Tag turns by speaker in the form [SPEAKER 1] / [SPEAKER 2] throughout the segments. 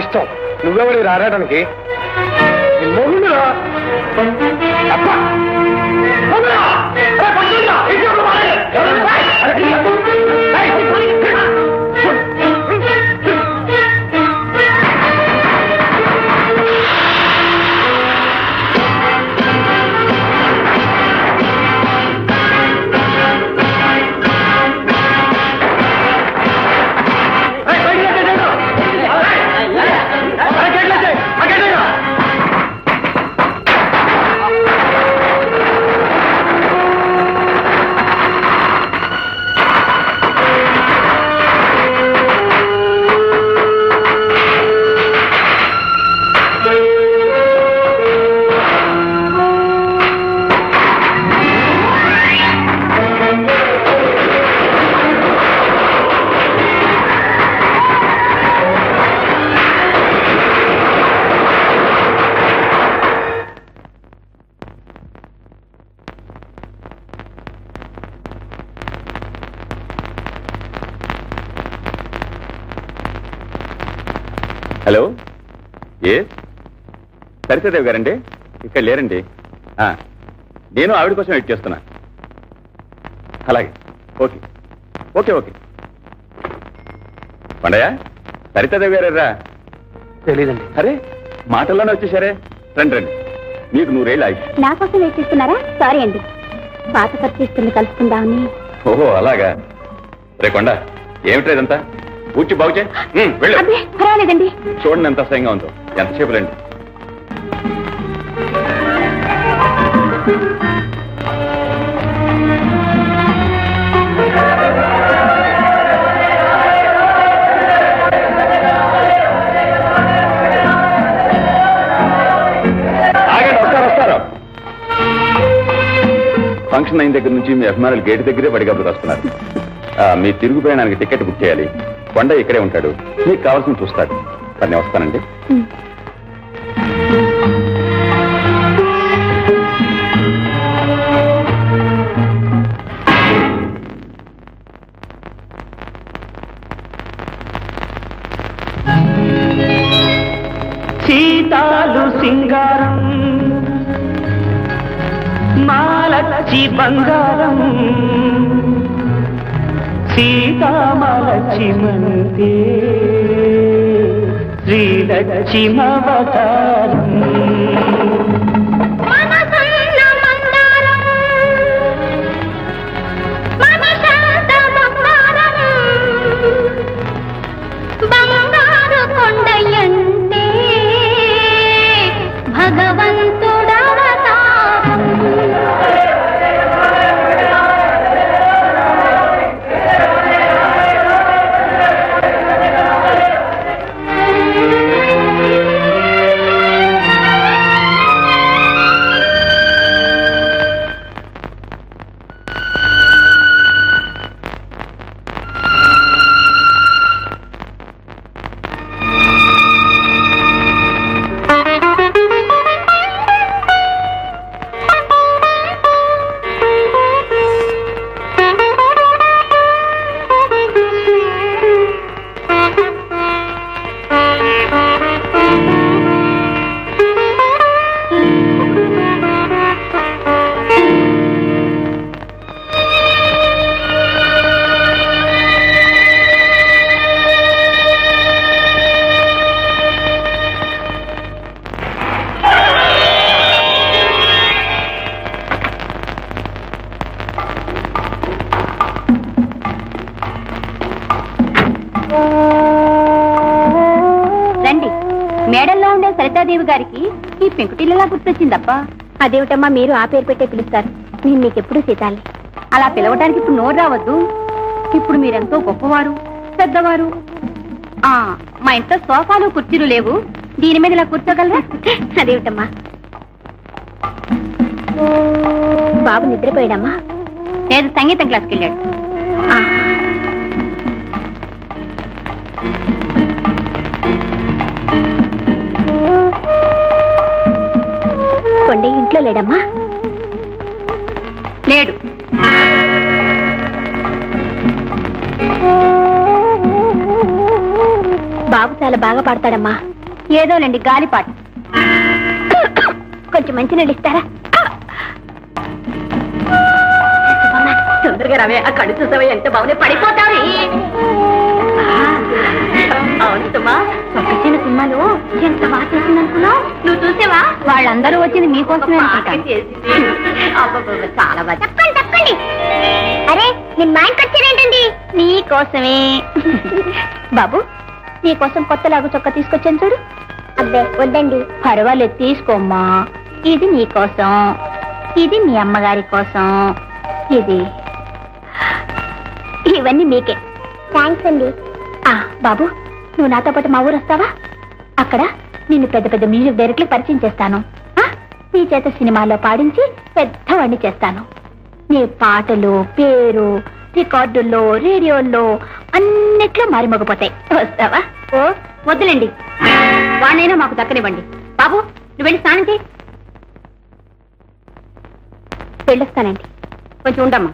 [SPEAKER 1] ఇష్టం. నువ్వెవరి రారాటానికి?
[SPEAKER 2] హలో, ఏ సరితాదేవి గారండి? ఇక్కడ లేరండి. నేను ఆవిడ కోసం వెయిట్ చేస్తున్నా. అలాగే, okay okay okay. Kondaiah, Sarita Devi గారా?
[SPEAKER 1] తెలీదండి.
[SPEAKER 2] అరే, మాటల్లోనే వచ్చేసారే. రండి రండి, మీకు 100 ఏళ్ళు ఆగి.
[SPEAKER 3] నా కోసం వెయిట్ చేస్తున్నారా? సారీ అండి, పాత పరిచయిస్తుంది కలుసుకుందామని.
[SPEAKER 2] ఓహో అలాగా. రే కొండ, ఏమిట్రా ఇదంతా? కూర్చి బాగు చేయి.
[SPEAKER 3] పర్వాలేదండి.
[SPEAKER 2] చూడండి ఎంత అసహ్యంగా ఉందో. ఎంతసేపు రండి. ఆగండి, వస్తారు. ఫంక్షన్ అయిన దగ్గర నుంచి మీ అభిమానులు గేటు దగ్గరే పడిగప్పుడు వస్తున్నారు. మీ తిరుగు ప్రయాణానికి టికెట్ బుక్ చేయాలి. కొండ ఇక్కడే ఉంటాడు, మీకు కావాల్సిన చూస్తాడు. నేను వస్తానండి.
[SPEAKER 4] సీతాలు సింగారం మాలచ్చి బంగారం సీతామలక్ష్మంతే శ్రీలక్ష్మవతారం
[SPEAKER 3] కొండయంటే భగవంతుడవతారం. రండి, మేడల్లో ఉండే సరితాదేవి గారికి ఈ పెంకుటిల్లలా గుర్తొచ్చిందప్ప. అదేమిటమ్మా మీరు ఆ పేరు పెట్టే పిలుస్తారు? నేను మీకెప్పుడు సీతాలి. అలా పిలవడానికి ఇప్పుడు నోరు రావద్దు. ఇప్పుడు మీరెంతో గొప్పవారు, పెద్దవారు. మా ఇంట్లో సోఫాలు కుర్చీలు లేవు, దీని మీద ఇలా కూర్చోగలరా? అదేమిటమ్మా, బాబు నిద్రపోయాడమ్మా? లేదు, సంగీతం క్లాస్కి వెళ్ళాడు. కొండ ఇంట్లో లేడమ్మా? లేడు. బాబు చాలా బాగా పాడతాడమ్మా. ఏదోనండి గాలిపాట. కొంచెం మంచి నీళ్ళు ఇస్తారా? తొందరగా రావే, ఆ కళ్ళు చూసావే ఎంత బాగుంది, పడిపోతావు. అవునుమా, పక్కన సినిమాలో ఎంత బాగా చేసింది అనుకున్నావు. నువ్వు చూసావా? వాళ్ళందరూ వచ్చింది మీకోసమే. చాలా బాగా. తప్పండి తప్పండి. అరే నేను మా ఇంటికి వచ్చానేంటండి? నీకోసమే. బాబు, నీకోసం కొత్త లాగు చొక్కా తీసుకొచ్చాను చూడు. అబ్బే వద్దండి. పర్వాలేదు, తీసుకోమ్మా. ఇది నీకోసం, ఇది మీ అమ్మగారి కోసం, ఇది ఇవన్నీ మీకే. థ్యాంక్స్ అండి. బాబు, నువ్వు నాతో పాటు మా ఊరు వస్తావా? అక్కడ నిన్ను పెద్ద పెద్ద మ్యూజిక్ డైరెక్టర్లు పరిచయం చేస్తాను. నీ చేత సినిమాలో పాడించి పెద్దవాణ్ణి చేస్తాను. నీ పాటలు పేరు రికార్డుల్లో రేడియోల్లో అన్నిట్లో మారిమోగిపోతాయి. వస్తావా? ఓ వద్దులేండి, వాడినైనా మాకు దక్కనివ్వండి. బాబు, నువ్వు వెళ్ళి స్నానం చేయి. వెళ్ళొస్తానండి, కొంచెం ఉండమ్మా.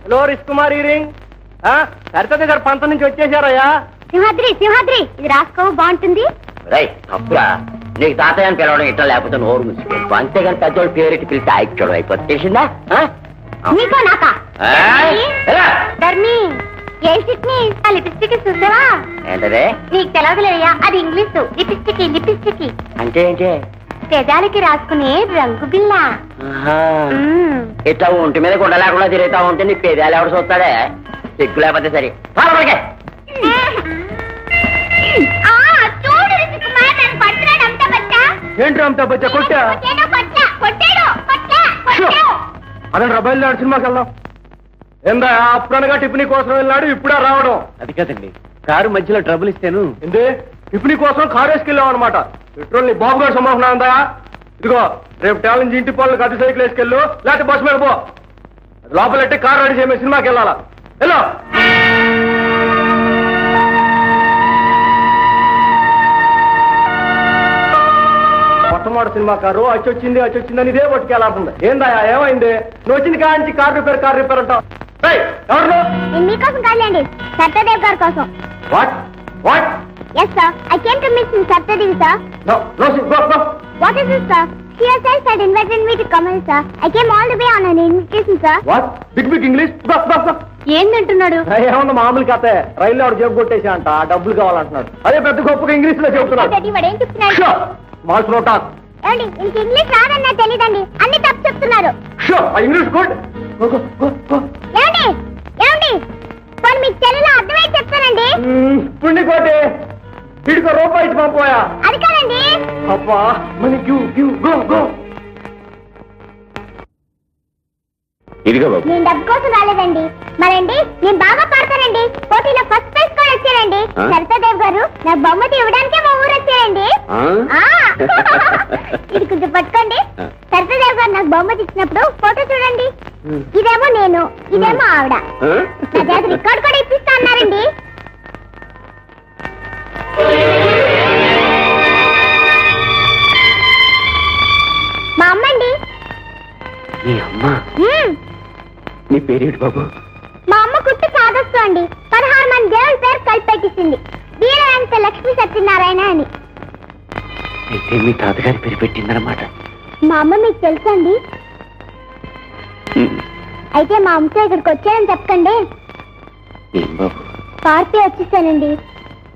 [SPEAKER 1] Hello రిష్కుమార్ ring. సరితది గారు పంత నుంచి వచ్చేసారయ్యా.
[SPEAKER 3] సింహాద్రి సింహాద్రి, ఇది రాసుకో, బాగుంటుంది.
[SPEAKER 5] అప్పుడా నీకు తాతయ్య అని పిలవడం ఇట్లా, లేకపోతే నోరు ముసుకెళ్ళి అంతేగాని పెద్దోళ్ళు పేరెట్టి పిలిచి ఆయిచ్చోడం అయిపోతుంది. తెలిసిందా?
[SPEAKER 3] నీకో నాకా? ధర్మి, ఏ సిట్ని ఆ లిప్స్టిక్ చూసావా?
[SPEAKER 5] ఏంటదే?
[SPEAKER 3] నీకు తెలవదులేయ్యా, అది ఇంగ్లీషు. లిప్స్టిక్ లిప్స్టిక్
[SPEAKER 5] అంటే ఏంటి?
[SPEAKER 3] పెదాలకి రాసుకునే రంగు బిల్ల.
[SPEAKER 5] ఇట్లా ఒంటి మీద గుండ లేకుండా తిరుగుతా ఉంటే నీ పేదాలు ఎవరు చూస్తాడే? సిగ్గు లేకపోతే సరే.
[SPEAKER 3] చూడు రిషికుమార్, నన్ను పడుతున్నాడు. అంతా బచ్చా.
[SPEAKER 1] ఏంటి అంతా బచ్చా? కొట్టా అదండి రబాయిల్ నాడు సినిమాకి వెళ్దాం. ఏందా అప్పుడనగా టిఫినీ కోసం వెళ్ళాడు, ఇప్పుడే రావడం?
[SPEAKER 5] అది కదండి, కారు మధ్యలో ట్రబుల్ ఇస్తాను.
[SPEAKER 1] ఏంటి టిఫినీ కోసం కారు వేసుకెళ్ళాం అనమాట. పెట్రోల్ నీ బాబు గారు సంబంధం ఉందా? ఇదిగో రేపు టాల నుంచి ఇంటి పనులకు అతి సైకిల్ వేసుకెళ్ళు, లేకపోతే బస్సు మీద పో. లోపలెట్టి కారు రెడీ చేయమే, సినిమాకి వెళ్ళాలా? వెళ్ళు. మొట్టమొదటి సినిమా కారు వచ్చిందని ఇదే పట్టుకెళ్ళాల్సింది. ఏందా ఏమైంది? నువ్వు వచ్చింది కాంచి కారు రిపేర్ అంటావు. ఎవరు?
[SPEAKER 3] మీకోసం కాదండి, సత్యదేవ్ గారి కోసం.
[SPEAKER 1] What what?
[SPEAKER 3] Yes sir, I came to meet Satyadev sir.
[SPEAKER 1] No no go.
[SPEAKER 3] What is this sir? She herself had invited me to come in, sir. I came all the way on an invitation, sir.
[SPEAKER 1] What? Big English.
[SPEAKER 3] ఏందంటున్నాడు?
[SPEAKER 1] ఏమన్నా మామూలు కథ. రైల్లో ఆవిడ జేబు కొట్టేసా అంట, డబ్బులు కావాలంటున్నాడు. అదే పెద్ద గొప్పగా ఇంగ్లీష్ లో చెప్తున్నాడు.
[SPEAKER 3] ఏం చెప్తున్నాడు?
[SPEAKER 1] Small talk.
[SPEAKER 3] ఏమండి, ఇంక ఇంగ్లీష్ రాదన్నా తెలీదండి, అన్ని తప్పు చెప్తున్నారు.
[SPEAKER 1] English good.
[SPEAKER 3] ఏమండి ఏమండి, పోనీ మీకు తెలుగులో అర్థమైతే చెప్తానండి.
[SPEAKER 1] పుణ్యకోటి వీడికో రూపాయి ఇచ్చి పంపోయా.
[SPEAKER 3] అది కాదండి.
[SPEAKER 1] అబ్బా మన గో.
[SPEAKER 2] ఇదిగో బాబు.
[SPEAKER 3] నేను డబ్బు కోసం రాలేదండి. మరండి, నేను బాగా పాడతానండి. పోటీలో ఫస్ట్ ప్రైజ్ కూడా వచ్చానండి. సరితాదేవ్ గారు నాకు బహుమతి ఇవ్వడానికే మా ఊరు వచ్చారండి. ఇది కొంచెం పట్టుకోండి. సరితాదేవ్ గారు నాకు బహుమతి ఇచ్చినప్పుడు ఫోటో చూడండి. ఇదేమో నేను, ఇదేమో ఆవిడ. నా చేత రికార్డు కూడా ఇప్పిస్తా అన్నారండి. మా అమ్మండి.
[SPEAKER 5] నీ అమ్మ? నీ పేరేంటి బాబు?
[SPEAKER 3] మా అమ్మ కుట్టు సాగొస్తూ అండి. 16 మంది దేవుల పేరు కలిపి పెట్టింది. వీరంత లక్ష్మీ సత్యనారాయణ అని.
[SPEAKER 5] అయితే మీ తాతగారి పేరు పెట్టిందన్నమాట.
[SPEAKER 3] మా అమ్మ మీకు తెలుసా అండి? అయితే మా అమ్మతో ఇక్కడికి వచ్చానని చెప్పకండి.
[SPEAKER 5] ఏం బాబు?
[SPEAKER 3] పార్టీ వచ్చేసానండి.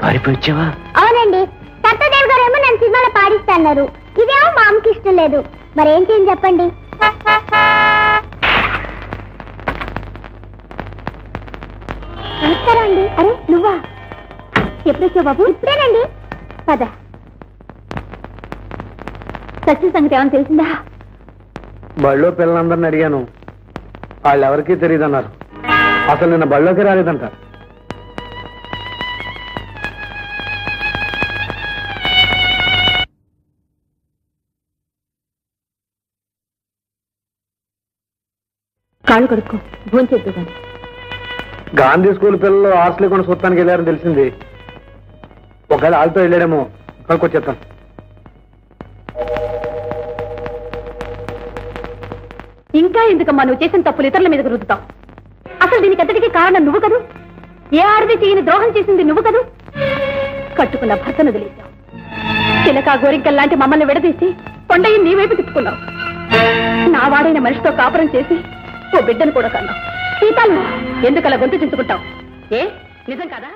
[SPEAKER 5] పారిపోయి వచ్చావా?
[SPEAKER 3] అవునండి. సత్యదేవ్ గారు ఏమో నన్ను సినిమాలో పాడిస్తున్నారు. ఇదేమో మా అమ్మకి ఇష్టం లేదు. మరేం చేయని చెప్పండి. నమస్కారం అండి. అరే నువ్వా? ఎప్పుడు వచ్చావు బాబు? ఇప్పుడేనండి. పద. సత్య సంగతి ఏమని తెలిసిందా?
[SPEAKER 1] బళ్ళో పిల్లలందరిని అడిగాను, వాళ్ళు ఎవరికీ తెలియదన్నారు. అసలు నిన్న బళ్ళోకి రాలేదంట.
[SPEAKER 3] కళ్ళు కాళ్ళు కడుక్కో భోంచేద్దు కానీ.
[SPEAKER 1] గాంధీ స్కూల్ పిల్లలు హాస్టల్ కొని చూస్తానికి వెళ్ళారని తెలిసింది. ఒకవేళ వాళ్ళతో వెళ్ళాడేమో కనుక్కొచ్చేస్తాను.
[SPEAKER 3] ఇంకా ఎందుకమ్మా నువ్వు చేసిన తప్పులు ఇతరుల మీదకు రుద్దుతావు? అసలు దీనికి అంతటికీ కారణం నువ్వు కదూ. ఏ ఆడది చేయని ద్రోహం చేసింది నువ్వు కదూ. కట్టుకున్న భర్తను వదిలేశావు. చిలక గోరింకల్లాంటి మమ్మల్ని విడదీసి కొండయ్య నీ వైపు తిప్పుకున్నావు. నా వాడైన మనిషితో కాపురం చేసి ఓ బిడ్డను కూడా కన్నావు. సీతాలు ఎందుకలా గొంతు చించుకుంటావు? ఏ నిజం కాదా?